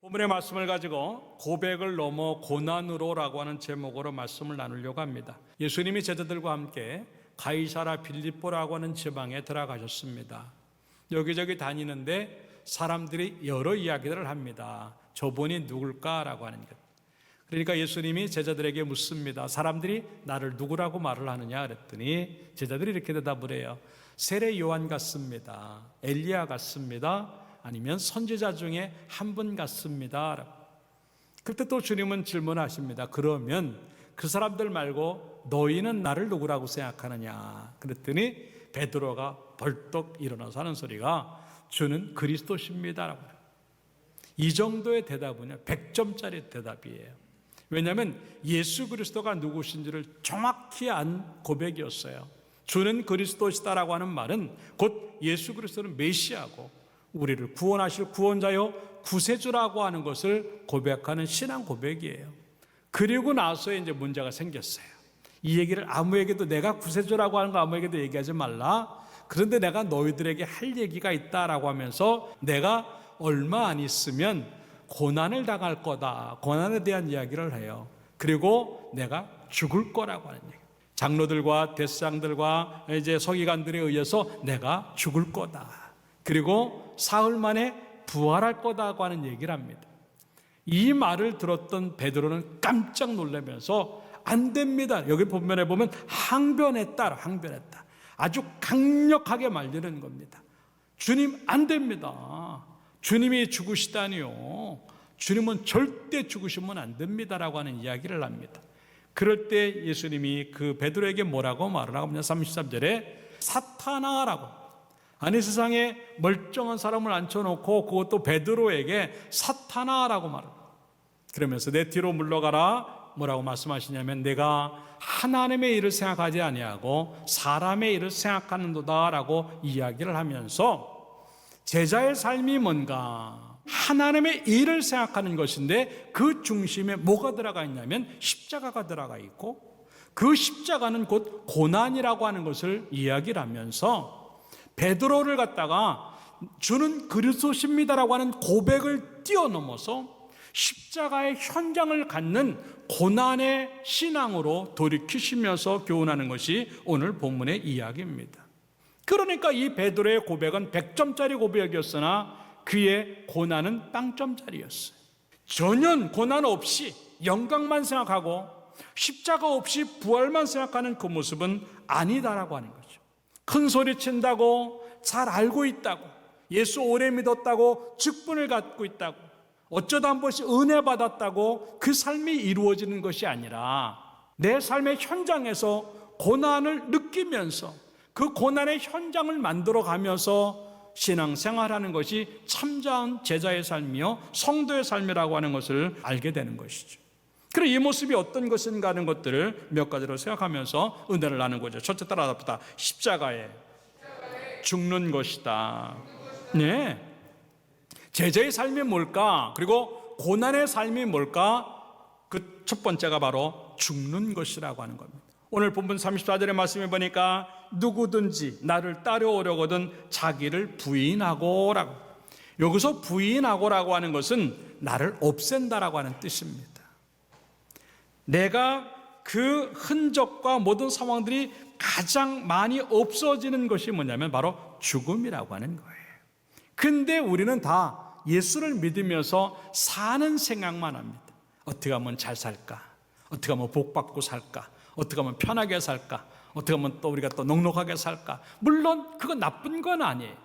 오늘의 말씀을 가지고 고백을 넘어 고난으로라고 하는 제목으로 말씀을 나누려고 합니다. 예수님이 제자들과 함께 가이사라 빌립보라고 하는 지방에 들어가셨습니다. 여기저기 다니는데 사람들이 여러 이야기들을 합니다. 저분이 누굴까라고 하는 것. 그러니까 예수님이 제자들에게 묻습니다. 사람들이 나를 누구라고 말을 하느냐 그랬더니 제자들이 이렇게 대답을 해요. 세례 요한 같습니다. 엘리야 같습니다. 아니면 선지자 중에 한 분 같습니다. 그때 또 주님은 질문하십니다. 그러면 그 사람들 말고 너희는 나를 누구라고 생각하느냐? 그랬더니 베드로가 벌떡 일어나서 하는 소리가 주는 그리스도십니다. 이 정도의 대답은요 100점짜리 대답이에요. 왜냐하면 예수 그리스도가 누구신지를 정확히 안 고백이었어요. 주는 그리스도시다라고 하는 말은 곧 예수 그리스도는 메시아고 우리를 구원하실 구원자요 구세주라고 하는 것을 고백하는 신앙 고백이에요. 그리고 나서 이제 문제가 생겼어요. 이 얘기를 아무에게도 내가 구세주라고 하는 거 아무에게도 얘기하지 말라. 그런데 내가 너희들에게 할 얘기가 있다라고 하면서 내가 얼마 안 있으면 고난을 당할 거다. 고난에 대한 이야기를 해요. 그리고 내가 죽을 거라고 하는 얘기. 장로들과 대장들과 이제 서기관들에 의해서 내가 죽을 거다. 그리고 사흘 만에 부활할 거다고 하는 얘기를 합니다. 이 말을 들었던 베드로는 깜짝 놀라면서 안 됩니다. 여기 본면에 보면 항변했다. 아주 강력하게 말리는 겁니다. 주님 안 됩니다. 주님이 죽으시다니요. 주님은 절대 죽으시면 안 됩니다라고 하는 이야기를 합니다. 그럴 때 예수님이 그 베드로에게 뭐라고 말을 하고 있냐 33절에 사탄아라고 아니 세상에 멀쩡한 사람을 앉혀놓고 그것도 베드로에게 사탄아라고 말합니다. 그러면서 내 뒤로 물러가라 뭐라고 말씀하시냐면 내가 하나님의 일을 생각하지 아니하고 사람의 일을 생각하는도다라고 이야기를 하면서 제자의 삶이 뭔가 하나님의 일을 생각하는 것인데 그 중심에 뭐가 들어가 있냐면 십자가가 들어가 있고 그 십자가는 곧 고난이라고 하는 것을 이야기를 하면서 베드로를 갖다가 주는 그리스도십니다라고 하는 고백을 뛰어넘어서 십자가의 현장을 갖는 고난의 신앙으로 돌이키시면서 교훈하는 것이 오늘 본문의 이야기입니다. 그러니까 이 베드로의 고백은 100점짜리 고백이었으나 그의 고난은 빵점짜리였어요. 전혀 고난 없이 영광만 생각하고 십자가 없이 부활만 생각하는 그 모습은 아니다라고 하는 거죠. 큰 소리 친다고 잘 알고 있다고 예수 오래 믿었다고 직분을 갖고 있다고 어쩌다 한 번씩 은혜 받았다고 그 삶이 이루어지는 것이 아니라 내 삶의 현장에서 고난을 느끼면서 그 고난의 현장을 만들어가면서 신앙생활하는 것이 참자한 제자의 삶이요 성도의 삶이라고 하는 것을 알게 되는 것이죠. 그리고 이 모습이 어떤 것인가 하는 것들을 몇 가지로 생각하면서 은혜를 나누는 거죠. 첫째 따라합시다. 십자가에 죽는 것이다. 네. 제자의 삶이 뭘까? 그리고 고난의 삶이 뭘까? 그 첫 번째가 바로 죽는 것이라고 하는 겁니다. 오늘 본문 34절의 말씀에 보니까 누구든지 나를 따라오려거든 자기를 부인하고라고. 여기서 부인하고라고 하는 것은 나를 없앤다라고 하는 뜻입니다. 내가 그 흔적과 모든 상황들이 가장 많이 없어지는 것이 뭐냐면 바로 죽음이라고 하는 거예요. 근데 우리는 다 예수를 믿으면서 사는 생각만 합니다. 어떻게 하면 잘 살까? 어떻게 하면 복 받고 살까? 어떻게 하면 편하게 살까? 어떻게 하면 또 우리가 또 넉넉하게 살까? 물론 그건 나쁜 건 아니에요.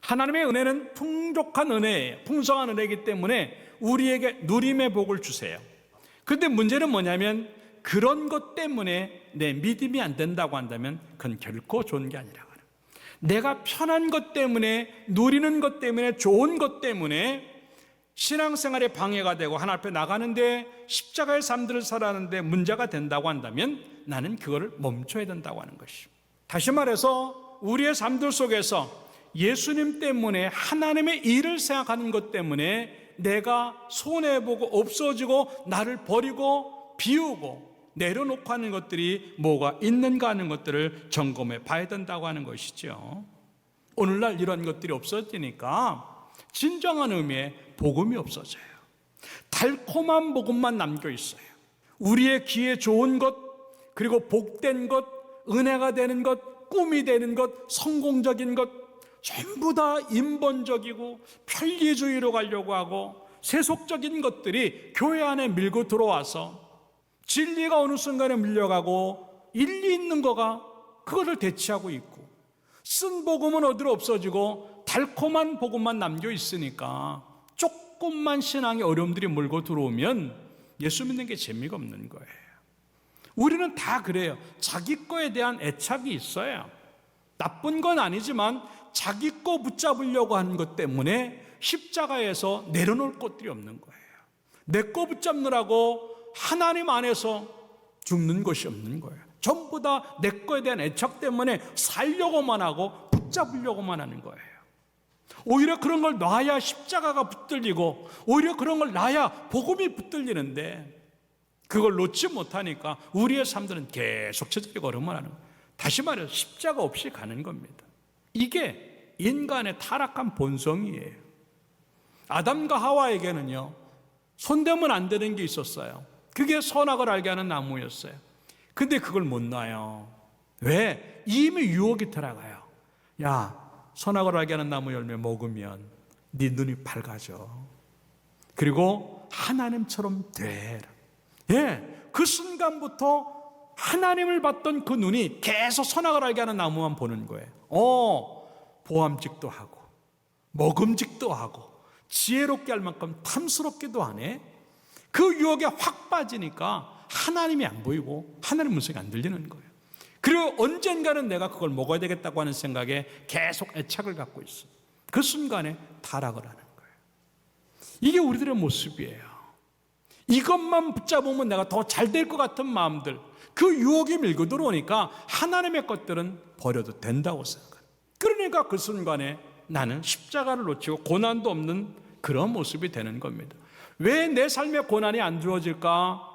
하나님의 은혜는 풍족한 은혜예요. 풍성한 은혜이기 때문에 우리에게 누림의 복을 주세요. 그런데 문제는 뭐냐면 그런 것 때문에 내 믿음이 안 된다고 한다면 그건 결코 좋은 게 아니라고 하는 거예요. 내가 편한 것 때문에 누리는 것 때문에 좋은 것 때문에 신앙생활에 방해가 되고 하나님 앞에 나가는데 십자가의 삶들을 살아가는데 문제가 된다고 한다면 나는 그거를 멈춰야 된다고 하는 것이죠. 다시 말해서 우리의 삶들 속에서 예수님 때문에 하나님의 일을 생각하는 것 때문에 내가 손해보고 없어지고 나를 버리고 비우고 내려놓고 하는 것들이 뭐가 있는가 하는 것들을 점검해 봐야 된다고 하는 것이죠. 오늘날 이런 것들이 없어지니까 진정한 의미의 복음이 없어져요. 달콤한 복음만 남겨 있어요. 우리의 귀에 좋은 것, 그리고 복된 것, 은혜가 되는 것, 꿈이 되는 것, 성공적인 것, 전부 다 인본적이고 편리주의로 가려고 하고 세속적인 것들이 교회 안에 밀고 들어와서 진리가 어느 순간에 밀려가고 일리 있는 거가 그것을 대체하고 있고, 쓴 복음은 어디로 없어지고 달콤한 복음만 남겨 있으니까 조금만 신앙의 어려움들이 몰고 들어오면 예수 믿는 게 재미가 없는 거예요. 우리는 다 그래요. 자기 거에 대한 애착이 있어요. 나쁜 건 아니지만 자기 거 붙잡으려고 하는 것 때문에 십자가에서 내려놓을 것들이 없는 거예요. 내 거 붙잡느라고 하나님 안에서 죽는 것이 없는 거예요. 전부 다 내 거에 대한 애착 때문에 살려고만 하고 붙잡으려고만 하는 거예요. 오히려 그런 걸 놔야 십자가가 붙들리고, 오히려 그런 걸 놔야 복음이 붙들리는데, 그걸 놓지 못하니까 우리의 삶들은 계속 제자리 걸음을 하는 거예요. 다시 말해서 십자가 없이 가는 겁니다. 이게 인간의 타락한 본성이에요. 아담과 하와에게는요, 손대면 안 되는 게 있었어요. 그게 선악을 알게 하는 나무였어요. 근데 그걸 못 놔요. 왜? 이미 유혹이 들어가요. 야, 선악을 알게 하는 나무 열매 먹으면 네 눈이 밝아져. 그리고 하나님처럼 돼. 예, 그 순간부터 하나님을 봤던 그 눈이 계속 선악을 알게 하는 나무만 보는 거예요. 보암직도 하고 먹음직도 하고 지혜롭게 할 만큼 탐스럽게도 하네. 그 유혹에 확 빠지니까 하나님이 안 보이고 하나님 음성이 안 들리는 거예요. 그리고 언젠가는 내가 그걸 먹어야 되겠다고 하는 생각에 계속 애착을 갖고 있어요. 그 순간에 타락을 하는 거예요. 이게 우리들의 모습이에요. 이것만 붙잡으면 내가 더 잘 될 것 같은 마음들, 그 유혹이 밀고 들어오니까 하나님의 것들은 버려도 된다고 생각해요. 그러니까 그 순간에 나는 십자가를 놓치고 고난도 없는 그런 모습이 되는 겁니다. 왜 내 삶에 고난이 안 주어질까?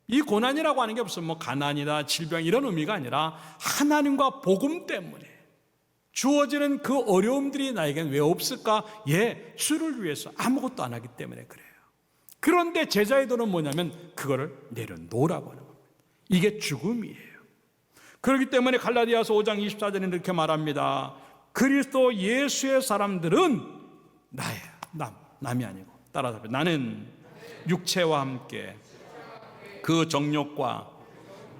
이 고난이라고 하는 게 무슨 가난이다, 질병 이런 의미가 아니라 하나님과 복음 때문에 주어지는 그 어려움들이 나에겐 왜 없을까? 주를 위해서 아무것도 안 하기 때문에 그래요. 그런데 제자의 도는 뭐냐면 그거를 내려놓으라고 하는 겁니다. 이게 죽음이에요. 그렇기 때문에 갈라디아서 5장 24절에 이렇게 말합니다. 그리스도 예수의 사람들은 나예요. 남이 아니고. 따라서 나는 육체와 함께 그 정욕과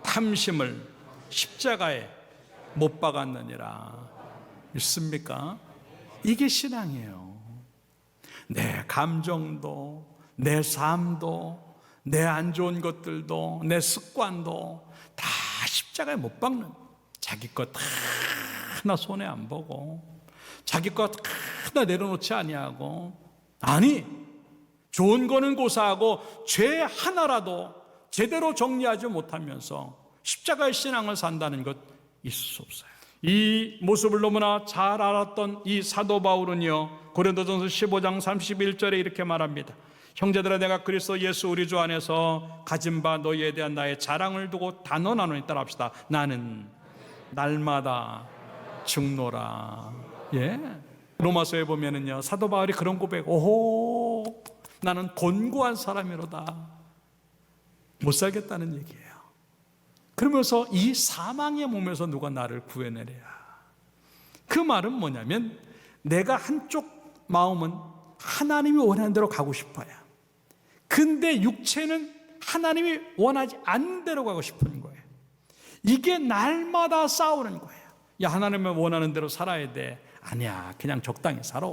탐심을 십자가에 못 박았느니라. 있습니까? 이게 신앙이에요. 내 감정도, 내 삶도, 내 안 좋은 것들도, 내 습관도 다 십자가에 못 박는, 자기 것 하나 손에 안 보고, 자기 것 하나 내려놓지 아니하고, 아니 좋은 거는 고사하고 죄 하나라도 제대로 정리하지 못하면서 십자가의 신앙을 산다는 것 있을 수 없어요. 이 모습을 너무나 잘 알았던 이 사도 바울은요, 고린도전서 15장 31절에 이렇게 말합니다. 형제들아, 내가 그리스도 예수 우리 주 안에서 가진 바 너희에 대한 나의 자랑을 두고 단언하노니 따라합시다. 나는 날마다 죽노라. 로마서에 보면은요, 사도 바울이 그런 고백, 오호, 나는 곤고한 사람이로다. 못 살겠다는 얘기예요. 그러면서 이 사망의 몸에서 누가 나를 구해내랴. 그 말은 뭐냐면 내가 한쪽 마음은 하나님이 원하는 대로 가고 싶어요. 근데 육체는 하나님이 원하지 않는 대로 가고 싶은 거예요. 이게 날마다 싸우는 거예요. 야, 하나님이 원하는 대로 살아야 돼. 아니야, 그냥 적당히 살아.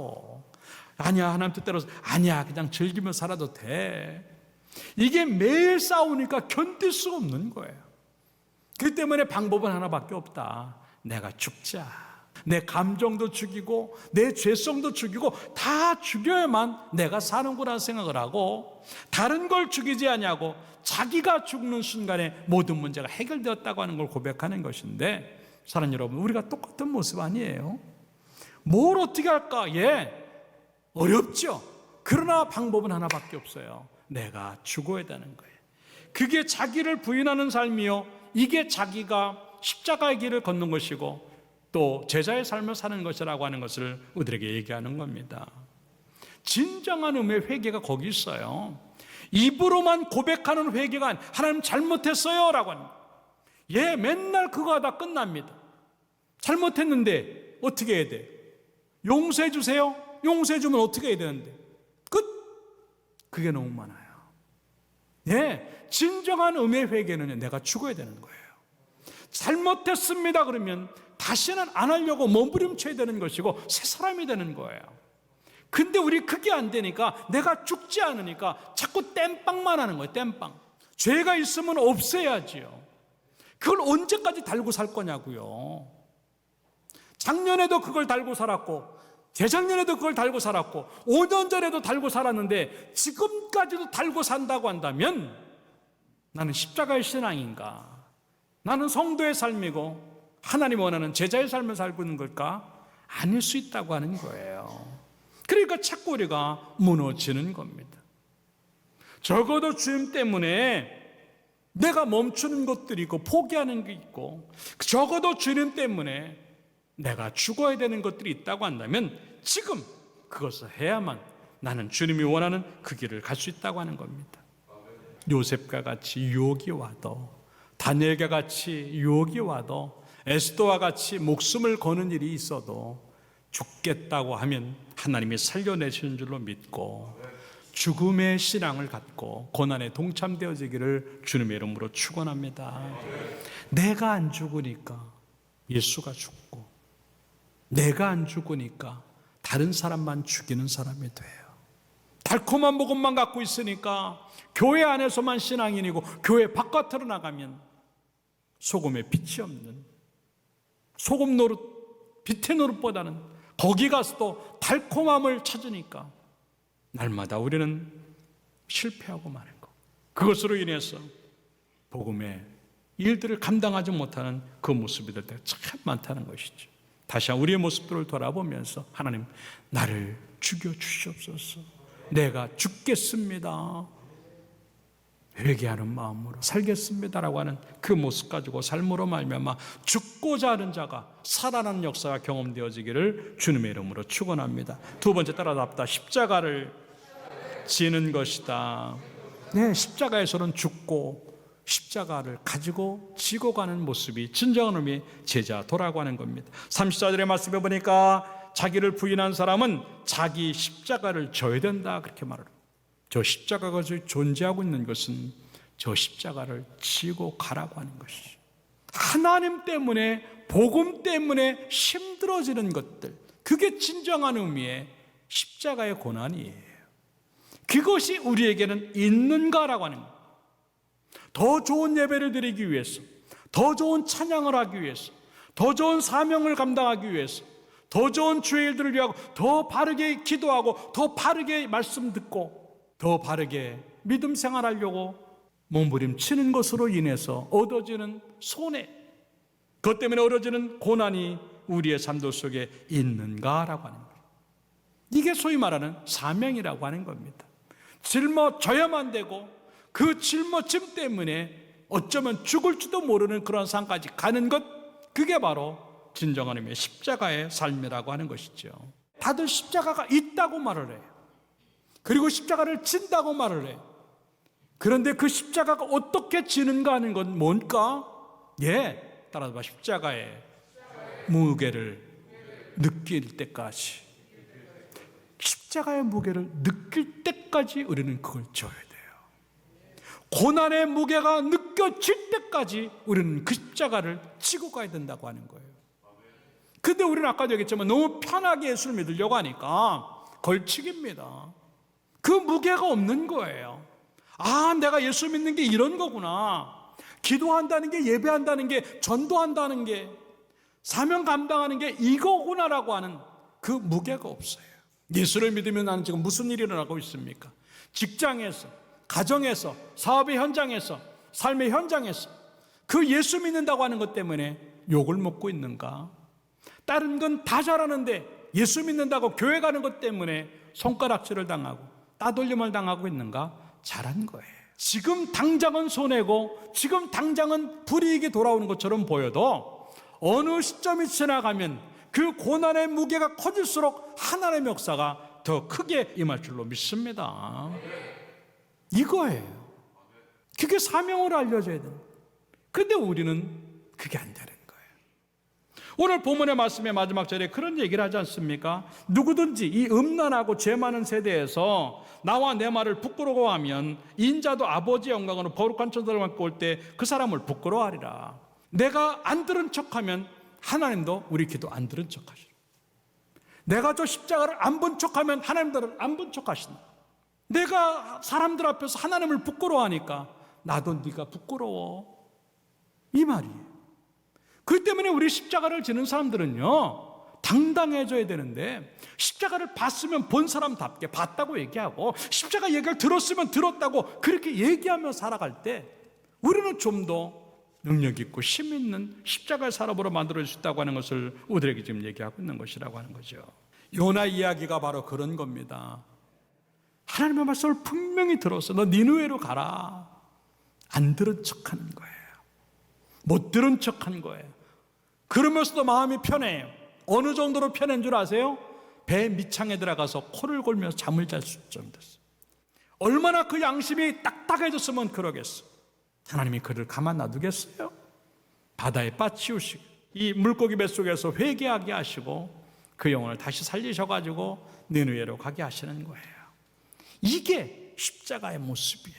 아니야, 하나님 뜻대로, 아니야, 그냥 즐기며 살아도 돼. 이게 매일 싸우니까 견딜 수가 없는 거예요. 그 때문에 방법은 하나밖에 없다. 내가 죽자. 내 감정도 죽이고 내 죄성도 죽이고 다 죽여야만 내가 사는구나 생각을 하고, 다른 걸 죽이지 않냐고 자기가 죽는 순간에 모든 문제가 해결되었다고 하는 걸 고백하는 것인데, 사랑하는 여러분, 우리가 똑같은 모습 아니에요? 뭘 어떻게 할까? 어렵죠. 그러나 방법은 하나밖에 없어요. 내가 죽어야 되는 거예요. 그게 자기를 부인하는 삶이요, 이게 자기가 십자가의 길을 걷는 것이고 또 제자의 삶을 사는 것이라고 하는 것을 우리에게 얘기하는 겁니다. 진정한 의미의 회개가 거기 있어요. 입으로만 고백하는 회개가 아니라 하나님 잘못했어요 라고 하는 거예요. 예, 맨날 그거 하다 끝납니다. 잘못했는데 어떻게 해야 돼요? 용서해 주세요? 용서해 주면 어떻게 해야 되는데? 끝! 그게 너무 많아요. 예, 진정한 의미의 회개는 내가 죽어야 되는 거예요. 잘못했습니다 그러면 다시는 안 하려고 몸부림쳐야 되는 것이고 새 사람이 되는 거예요. 근데 우리 그게 안 되니까, 내가 죽지 않으니까 자꾸 땜빵만 하는 거예요. 땜빵. 죄가 있으면 없애야지요. 그걸 언제까지 달고 살 거냐고요. 작년에도 그걸 달고 살았고 재작년에도 그걸 달고 살았고 5년 전에도 달고 살았는데 지금까지도 달고 산다고 한다면 나는 십자가의 신앙인가? 나는 성도의 삶이고 하나님 원하는 제자의 삶을 살고 있는 걸까? 아닐 수 있다고 하는 거예요. 그러니까 자꾸 우리가 무너지는 겁니다. 적어도 주님 때문에 내가 멈추는 것들이 있고 포기하는 게 있고, 적어도 주님 때문에 내가 죽어야 되는 것들이 있다고 한다면 지금 그것을 해야만 나는 주님이 원하는 그 길을 갈 수 있다고 하는 겁니다. 요셉과 같이 유혹이 와도, 다니엘과 같이 유혹이 와도, 에스더와 같이 목숨을 거는 일이 있어도 죽겠다고 하면 하나님이 살려내시는 줄로 믿고 죽음의 신앙을 갖고 고난에 동참되어지기를 주님의 이름으로 축원합니다. 내가 안 죽으니까 예수가 죽고, 내가 안 죽으니까 다른 사람만 죽이는 사람이 돼요. 달콤한 복음만 갖고 있으니까 교회 안에서만 신앙인이고 교회 바깥으로 나가면 소금에 빛이 없는, 소금 노릇, 빛의 노릇보다는 거기 가서도 달콤함을 찾으니까 날마다 우리는 실패하고 마는 것, 그것으로 인해서 복음의 일들을 감당하지 못하는 그 모습이 될 때가 참 많다는 것이죠. 다시 우리의 모습들을 돌아보면서 하나님, 나를 죽여주시옵소서. 내가 죽겠습니다, 회개하는 마음으로 살겠습니다라고 하는 그 모습 가지고 삶으로 말미암아 죽고자 하는 자가 살아나는 역사가 경험되어지기를 주님의 이름으로 축원합니다. 두 번째, 따라답다. 십자가를 지는 것이다. 네, 십자가에서는 죽고 십자가를 가지고 지고 가는 모습이 진정한 의미의 제자도라고 하는 겁니다. 34절의 말씀에 보니까 자기를 부인한 사람은 자기 십자가를 져야 된다, 그렇게 말을 합니다. 저 십자가가 존재하고 있는 것은 저 십자가를 지고 가라고 하는 것이죠. 하나님 때문에, 복음 때문에 힘들어지는 것들, 그게 진정한 의미의 십자가의 고난이에요. 그것이 우리에게는 있는가라고 하는 거예요. 더 좋은 예배를 드리기 위해서, 더 좋은 찬양을 하기 위해서, 더 좋은 사명을 감당하기 위해서, 더 좋은 주의 일들을 위하고 더 바르게 기도하고 더 바르게 말씀 듣고 더 바르게 믿음 생활하려고 몸부림치는 것으로 인해서 얻어지는 손해, 그것 때문에 얻어지는 고난이 우리의 삶도 속에 있는가라고 하는 거예요. 이게 소위 말하는 사명이라고 하는 겁니다. 짊어져야만 되고 그 짊어짐 때문에 어쩌면 죽을지도 모르는 그런 상까지 가는 것, 그게 바로 진정한 의미의 십자가의 삶이라고 하는 것이죠. 다들 십자가가 있다고 말을 해요. 그리고 십자가를 진다고 말을 해요. 그런데 그 십자가가 어떻게 지는가 하는 건 뭔가? 예, 따라서 십자가의 무게를 느낄 때까지, 십자가의 무게를 느낄 때까지 우리는 그걸 져야 돼요. 고난의 무게가 느껴질 때까지 우리는 그 십자가를 지고 가야 된다고 하는 거예요. 근데 우리는 아까도 얘기했지만 너무 편하게 예수를 믿으려고 하니까 걸치기입니다. 그 무게가 없는 거예요. 아, 내가 예수 믿는 게 이런 거구나. 기도한다는 게, 예배한다는 게, 전도한다는 게, 사명 감당하는 게 이거구나라고 하는 그 무게가 없어요. 예수를 믿으면 나는 지금 무슨 일이 일어나고 있습니까? 직장에서, 가정에서, 사업의 현장에서, 삶의 현장에서 그 예수 믿는다고 하는 것 때문에 욕을 먹고 있는가? 다른 건 다 잘하는데 예수 믿는다고 교회 가는 것 때문에 손가락질을 당하고 따돌림을 당하고 있는가? 잘한 거예요. 지금 당장은 손해고 지금 당장은 불이익이 돌아오는 것처럼 보여도 어느 시점이 지나가면 그 고난의 무게가 커질수록 하나님의 역사가 더 크게 임할 줄로 믿습니다. 이거예요. 그게 사명으로 알려져야 돼요. 근데 우리는 그게 안 되는 거예요. 오늘 본문의 말씀의 마지막 절에 그런 얘기를 하지 않습니까? 누구든지 이 음란하고 죄 많은 세대에서 나와 내 말을 부끄러워하면 인자도 아버지의 영광으로 거룩한 천사를 맡고 올 때 그 사람을 부끄러워하리라. 내가 안 들은 척하면 하나님도 우리 기도 안 들은 척하시라. 내가 저 십자가를 안 본 척하면 하나님들은 안 본 척하신다. 내가 사람들 앞에서 하나님을 부끄러워하니까 나도 네가 부끄러워, 이 말이에요. 그렇기 때문에 우리 십자가를 지는 사람들은요 당당해져야 되는데, 십자가를 봤으면 본 사람답게 봤다고 얘기하고, 십자가 얘기를 들었으면 들었다고 그렇게 얘기하며 살아갈 때 우리는 좀 더 능력 있고 힘 있는 십자가의 사람으로 만들어질 수 있다고 하는 것을 우리에게 지금 얘기하고 있는 것이라고 하는 거죠. 요나 이야기가 바로 그런 겁니다. 하나님의 말씀을 분명히 들었어. 너 니느웨로 가라. 안 들은 척하는 거예요. 못 들은 척한 거예요. 그러면서도 마음이 편해요. 어느 정도로 편한 줄 아세요? 배 밑창에 들어가서 코를 골면서 잠을 잘 수 정도였어요. 얼마나 그 양심이 딱딱해졌으면 그러겠어. 하나님이 그를 가만 놔두겠어요? 바다에 빠치우시고 이 물고기 뱃속에서 회개하게 하시고 그 영혼을 다시 살리셔가지고 니느웨로 가게 하시는 거예요. 이게 십자가의 모습이에요.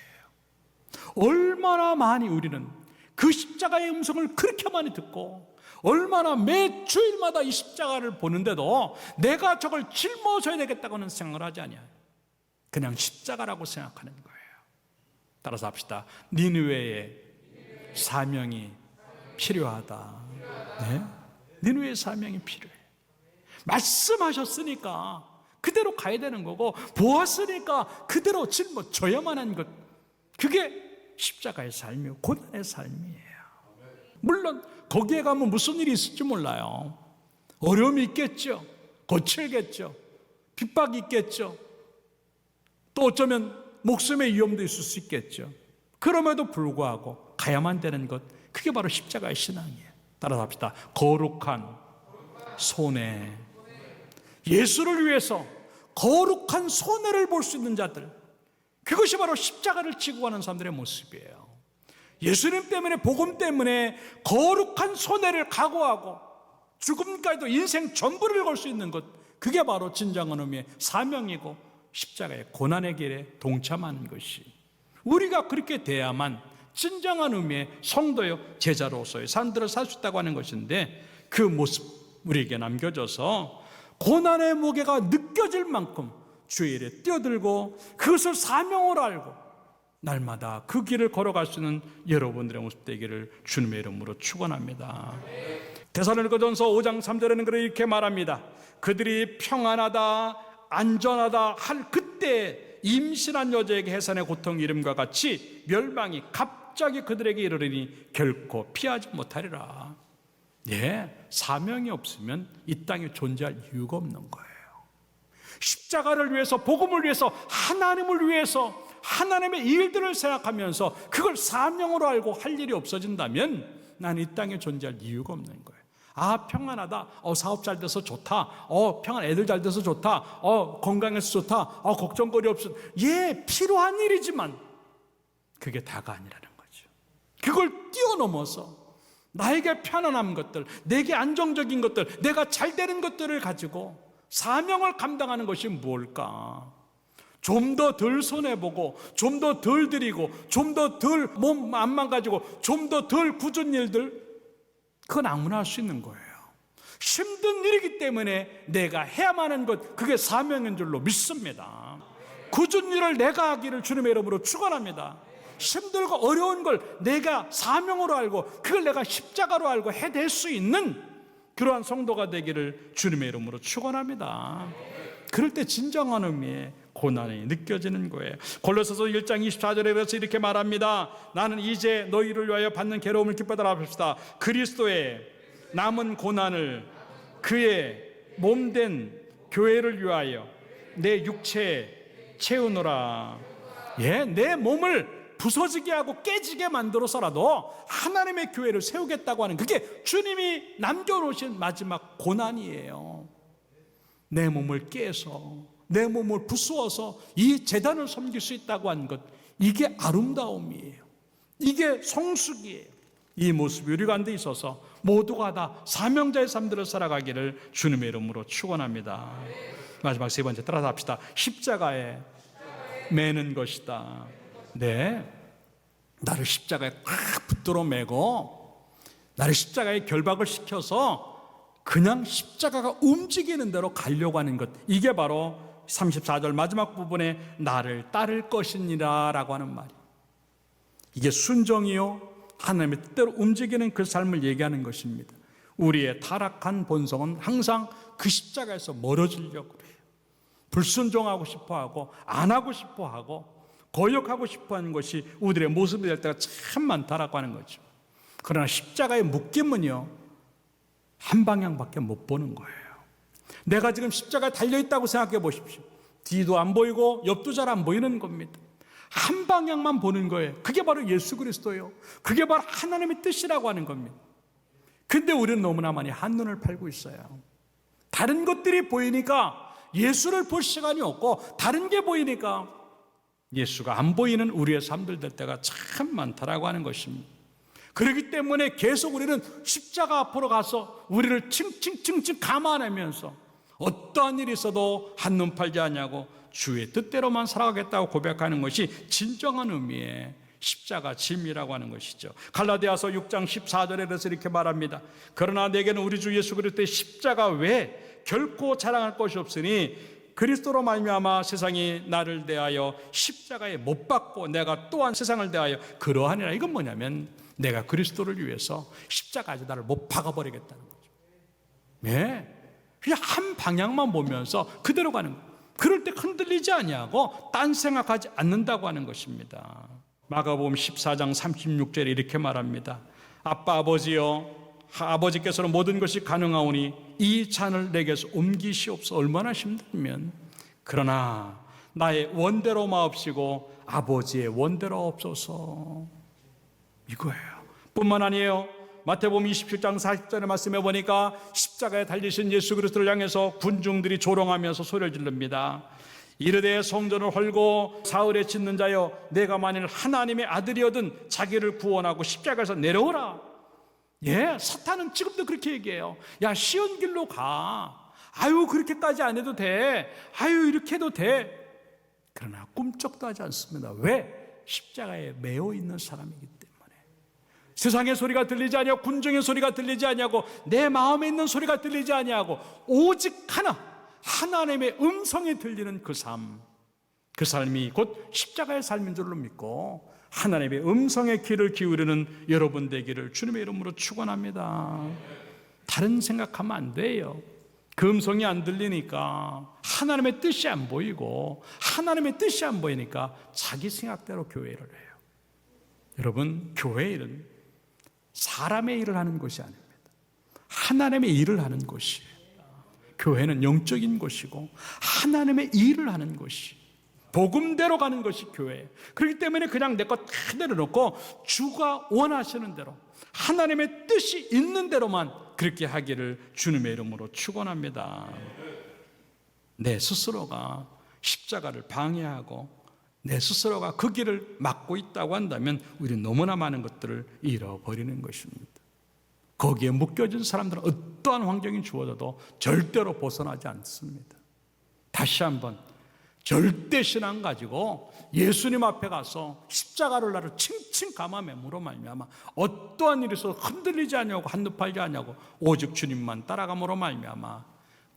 얼마나 많이 우리는 그 십자가의 음성을 그렇게 많이 듣고, 얼마나 매 주일마다 이 십자가를 보는데도 내가 저걸 짊어져야 되겠다고는 생각을 하지 않아요. 그냥 십자가라고 생각하는 거예요. 따라서 합시다. 니느웨의 사명이 필요하다. 네? 니느웨의 사명이 필요해. 말씀하셨으니까 그대로 가야 되는 거고, 보았으니까 그대로 짊어져야만 하는 것, 그게 십자가의 삶이고 고난의 삶이에요. 물론 거기에 가면 무슨 일이 있을지 몰라요. 어려움이 있겠죠. 거칠겠죠. 핍박이 있겠죠. 또 어쩌면 목숨의 위험도 있을 수 있겠죠. 그럼에도 불구하고 가야만 되는 것, 그게 바로 십자가의 신앙이에요. 따라서 합시다. 거룩한 손해. 예수를 위해서 거룩한 손해를 볼 수 있는 자들, 그것이 바로 십자가를 지고 가는 사람들의 모습이에요. 예수님 때문에, 복음 때문에 거룩한 손해를 각오하고 죽음까지도 인생 전부를 걸 수 있는 것, 그게 바로 진정한 의미의 사명이고 십자가의 고난의 길에 동참하는 것이, 우리가 그렇게 돼야만 진정한 의미의 성도요 제자로서의 삶들을 살 수 있다고 하는 것인데, 그 모습 우리에게 남겨져서 고난의 무게가 느껴질 만큼 주의 일에 뛰어들고 그것을 사명으로 알고 날마다 그 길을 걸어갈 수 있는 여러분들의 모습 되기를 주님의 이름으로 축원합니다. 데살로니가전서 5장 3절에는 이렇게 말합니다. 그들이 평안하다 안전하다 할 그때 임신한 여자에게 해산의 고통 이름과 같이 멸망이 갑자기 그들에게 이르리니 결코 피하지 못하리라. 예, 사명이 없으면 이 땅에 존재할 이유가 없는 거예요. 십자가를 위해서, 복음을 위해서, 하나님을 위해서 하나님의 일들을 생각하면서 그걸 사명으로 알고 할 일이 없어진다면 난 이 땅에 존재할 이유가 없는 거예요. 아, 평안하다. 사업 잘 돼서 좋다. 평안, 애들 잘 돼서 좋다. 건강해서 좋다. 걱정거리 없어. 예, 필요한 일이지만 그게 다가 아니라는 거죠. 그걸 뛰어넘어서 나에게 편안한 것들, 내게 안정적인 것들, 내가 잘 되는 것들을 가지고 사명을 감당하는 것이 뭘까? 좀 더 덜 손해보고, 좀 더 덜 드리고, 좀 더 덜 몸 안 망가지고, 좀 더 덜 굳은 일들, 그건 아무나 할 수 있는 거예요. 힘든 일이기 때문에 내가 해야만 하는 것, 그게 사명인 줄로 믿습니다. 굳은 일을 내가 하기를 주님의 이름으로 축원합니다. 힘들고 어려운 걸 내가 사명으로 알고 그걸 내가 십자가로 알고 해낼 수 있는 그러한 성도가 되기를 주님의 이름으로 축원합니다. 그럴 때 진정한 의미의 고난이 느껴지는 거예요. 골로새서 1장 24절에 그래서 이렇게 말합니다. 나는 이제 너희를 위하여 받는 괴로움을 기뻐하라 합시다. 그리스도의 남은 고난을 그의 몸된 교회를 위하여 내 육체에 채우노라. 예, 내 몸을 부서지게 하고 깨지게 만들어서라도 하나님의 교회를 세우겠다고 하는, 그게 주님이 남겨놓으신 마지막 고난이에요. 내 몸을 깨서 내 몸을 부수어서 이 제단을 섬길 수 있다고 하는 것, 이게 아름다움이에요. 이게 성숙이에요. 이 모습이 우리 가운데 있어서 모두가 다 사명자의 삶들을 살아가기를 주님의 이름으로 축원합니다. 마지막 세 번째 따라서 합시다. 십자가에 매는 것이다. 네, 나를 십자가에 꽉 붙들어 매고 나를 십자가에 결박을 시켜서 그냥 십자가가 움직이는 대로 가려고 하는 것, 이게 바로 34절 마지막 부분에 나를 따를 것이니라 라고 하는 말이, 이게 순종이요 하나님의 뜻대로 움직이는 그 삶을 얘기하는 것입니다. 우리의 타락한 본성은 항상 그 십자가에서 멀어지려고 해요. 불순종하고 싶어하고 안 하고 싶어하고 거역하고 싶어하는 것이 우리의 모습이 될 때가 참 많다라고 하는 거죠. 그러나 십자가의 묶임은요 한 방향밖에 못 보는 거예요. 내가 지금 십자가에 달려있다고 생각해 보십시오. 뒤도 안 보이고 옆도 잘 안 보이는 겁니다. 한 방향만 보는 거예요. 그게 바로 예수 그리스도예요. 그게 바로 하나님의 뜻이라고 하는 겁니다. 근데 우리는 너무나 많이 한눈을 팔고 있어요. 다른 것들이 보이니까 예수를 볼 시간이 없고, 다른 게 보이니까 예수가 안 보이는 우리의 삶들 될 때가 참 많다라고 하는 것입니다. 그렇기 때문에 계속 우리는 십자가 앞으로 가서 우리를 칭칭칭칭 감아내면서 어떠한 일이 있어도 한눈 팔지 않냐고 주의 뜻대로만 살아가겠다고 고백하는 것이 진정한 의미의 십자가 짐이라고 하는 것이죠. 갈라디아서 6장 14절에 그래서 이렇게 말합니다. 그러나 내게는 우리 주 예수 그리스도의 십자가 외에 결코 자랑할 것이 없으니 그리스도로 말미암아 세상이 나를 대하여 십자가에 못 박고 내가 또한 세상을 대하여 그러하니라. 이건 뭐냐면 내가 그리스도를 위해서 십자가에 나를 못 박아버리겠다는 거죠. 네, 그냥 한 방향만 보면서 그대로 가는 거예요. 그럴 때 흔들리지 아니하고 딴 생각하지 않는다고 하는 것입니다. 마가복음 14장 36절에 이렇게 말합니다. 아빠 아버지여, 아버지께서는 모든 것이 가능하오니 이 잔을 내게서 옮기시옵소서. 얼마나 힘들면, 그러나 나의 원대로 마옵시고 아버지의 원대로 없소서, 이거예요. 뿐만 아니에요. 마태복음 27장 40절의 말씀에 보니까 십자가에 달리신 예수 그리스도를 향해서 군중들이 조롱하면서 소리를 지릅니다. 이르되 성전을 헐고 사흘에 짓는 자여, 내가 만일 하나님의 아들이어든 자기를 구원하고 십자가에서 내려오라. 예, 사탄은 지금도 그렇게 얘기해요. 야, 쉬운 길로 가. 아유, 그렇게까지 안 해도 돼. 아유, 이렇게 해도 돼. 그러나 꿈쩍도 하지 않습니다. 왜? 십자가에 매여 있는 사람이기 때문에. 세상의 소리가 들리지 아니하고 군중의 소리가 들리지 아니하고 내 마음에 있는 소리가 들리지 아니하고 오직 하나, 하나님의 음성이 들리는 그 삶, 그 삶이 곧 십자가의 삶인 줄로 믿고 하나님의 음성의 귀를 기울이는 여러분 되기를 주님의 이름으로 축원합니다. 다른 생각하면 안 돼요. 그 음성이 안 들리니까 하나님의 뜻이 안 보이고, 하나님의 뜻이 안 보이니까 자기 생각대로 교회를 해요. 여러분, 교회 일은 사람의 일을 하는 것이 아닙니다. 하나님의 일을 하는 것이에요. 교회는 영적인 것이고 하나님의 일을 하는 것이, 복음대로 가는 것이 교회예요. 그렇기 때문에 그냥 내 것 다 내려놓고 주가 원하시는 대로, 하나님의 뜻이 있는 대로만 그렇게 하기를 주님의 이름으로 축원합니다. 내 스스로가 십자가를 방해하고 내 스스로가 그 길을 막고 있다고 한다면 우리는 너무나 많은 것들을 잃어버리는 것입니다. 거기에 묶여진 사람들은 어떠한 환경이 주어져도 절대로 벗어나지 않습니다. 다시 한번 절대 신앙 가지고 예수님 앞에 가서 십자가를 나를 칭칭 감아매므로 말미암아 어떠한 일이 있어도 흔들리지 않냐고, 한눈 팔지 않냐고 오직 주님만 따라감으로 말미암아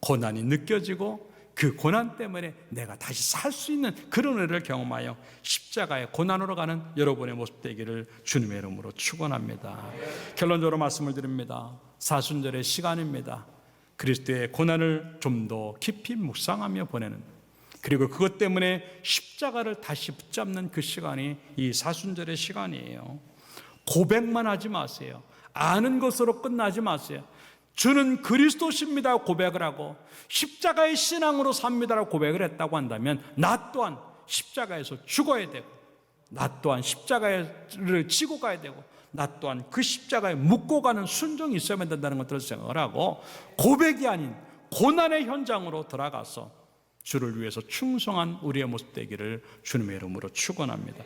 고난이 느껴지고 그 고난 때문에 내가 다시 살 수 있는 그런 은혜를 경험하여 십자가의 고난으로 가는 여러분의 모습 되기를 주님의 이름으로 축원합니다. 결론적으로 말씀을 드립니다. 사순절의 시간입니다. 그리스도의 고난을 좀 더 깊이 묵상하며 보내는, 그리고 그것 때문에 십자가를 다시 붙잡는 그 시간이 이 사순절의 시간이에요. 고백만 하지 마세요. 아는 것으로 끝나지 마세요. 주는 그리스도십니다 고백을 하고 십자가의 신앙으로 삽니다라고 고백을 했다고 한다면 나 또한 십자가에서 죽어야 되고, 나 또한 십자가를 지고 가야 되고, 나 또한 그 십자가에 묻고 가는 순종이 있어야만 된다는 것들을 생각을 하고 고백이 아닌 고난의 현장으로 들어가서 주를 위해서 충성한 우리의 모습 되기를 주님의 이름으로 축원합니다.